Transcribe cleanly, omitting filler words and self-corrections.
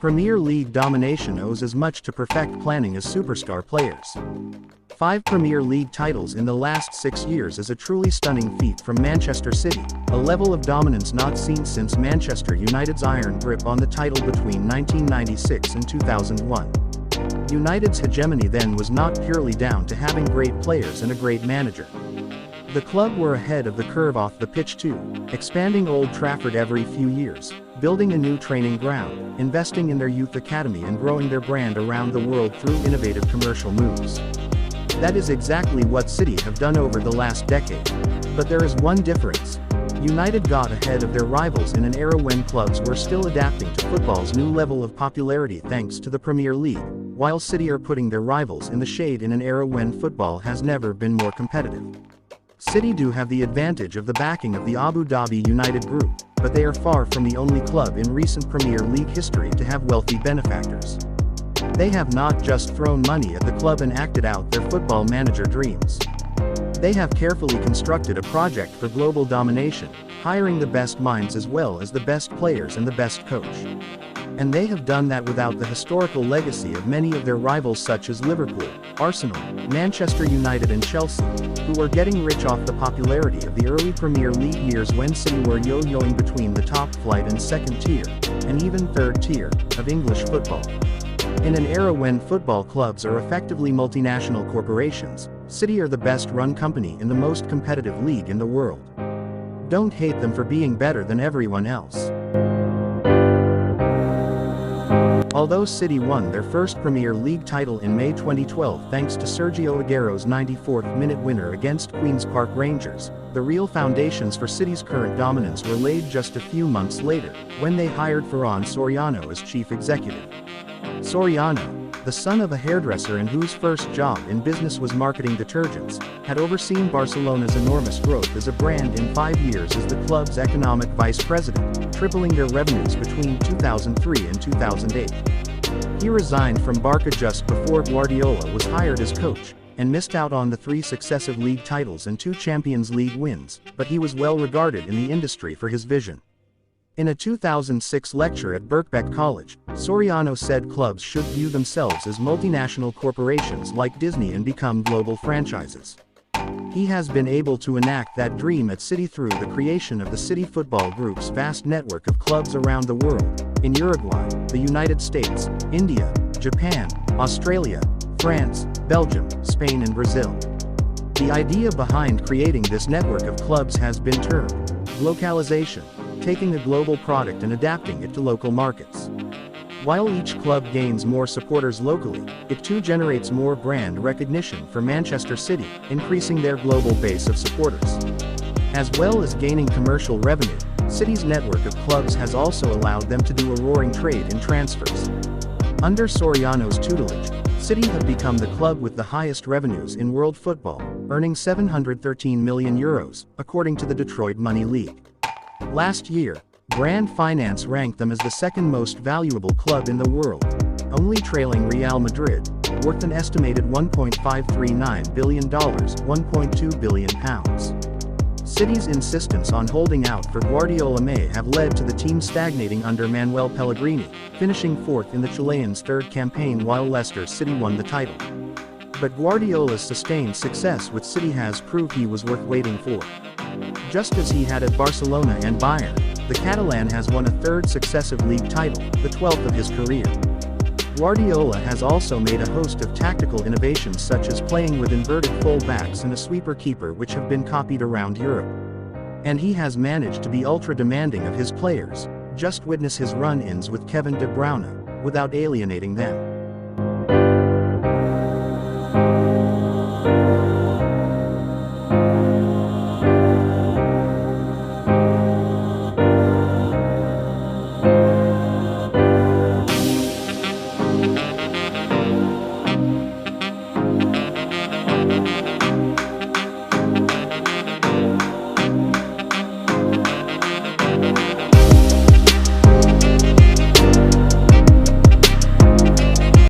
Premier League domination owes as much to perfect planning as superstar players. 5 Premier League titles in the last 6 years is a truly stunning feat from Manchester City, a level of dominance not seen since Manchester United's iron grip on the title between 1996 and 2001. United's hegemony then was not purely down to having great players and a great manager. The club were ahead of the curve off the pitch too, expanding Old Trafford every few years, building a new training ground, investing in their youth academy and growing their brand around the world through innovative commercial moves. That is exactly what City have done over the last decade. But there is one difference. United got ahead of their rivals in an era when clubs were still adapting to football's new level of popularity thanks to the Premier League, while City are putting their rivals in the shade in an era when football has never been more competitive. City do have the advantage of the backing of the Abu Dhabi United Group, but they are far from the only club in recent Premier League history to have wealthy benefactors. They have not just thrown money at the club and acted out their football manager dreams. They have carefully constructed a project for global domination, hiring the best minds as well as the best players and the best coach. And they have done that without the historical legacy of many of their rivals such as Liverpool, Arsenal, Manchester United and Chelsea, who were getting rich off the popularity of the early Premier League years when City were yo-yoing between the top flight and second tier, and even third tier, of English football. In an era when football clubs are effectively multinational corporations, City are the best-run company in the most competitive league in the world. Don't hate them for being better than everyone else. Although City won their first Premier League title in May 2012 thanks to Sergio Aguero's 94th-minute winner against Queen's Park Rangers, the real foundations for City's current dominance were laid just a few months later, when they hired Ferran Soriano as chief executive. Soriano, the son of a hairdresser and whose first job in business was marketing detergents, had overseen Barcelona's enormous growth as a brand in 5 years as the club's economic vice president, tripling their revenues between 2003 and 2008. He resigned from Barca just before Guardiola was hired as coach, and missed out on the 3 successive league titles and 2 Champions League wins, but he was well regarded in the industry for his vision. In a 2006 lecture at Birkbeck College, Soriano said clubs should view themselves as multinational corporations like Disney and become global franchises. He has been able to enact that dream at City through the creation of the City Football Group's vast network of clubs around the world, in Uruguay, the United States, India, Japan, Australia, France, Belgium, Spain and Brazil. The idea behind creating this network of clubs has been termed localization, taking a global product and adapting it to local markets. While each club gains more supporters locally, it too generates more brand recognition for Manchester City, increasing their global base of supporters. As well as gaining commercial revenue, City's network of clubs has also allowed them to do a roaring trade in transfers. Under Soriano's tutelage, City have become the club with the highest revenues in world football, earning €713 million, according to the Detroit Money League. Last year, Brand Finance ranked them as the second most valuable club in the world, only trailing Real Madrid, worth an estimated $1.539 billion, £1.2 billion. City's insistence on holding out for Guardiola may have led to the team stagnating under Manuel Pellegrini, finishing 4th in the Chilean's third campaign while Leicester City won the title. But Guardiola's sustained success with City has proved he was worth waiting for. Just as he had at Barcelona and Bayern, the Catalan has won a 3rd successive league title, the 12th of his career. Guardiola has also made a host of tactical innovations such as playing with inverted full-backs and a sweeper keeper which have been copied around Europe. And he has managed to be ultra-demanding of his players, just witness his run-ins with Kevin De Bruyne, without alienating them.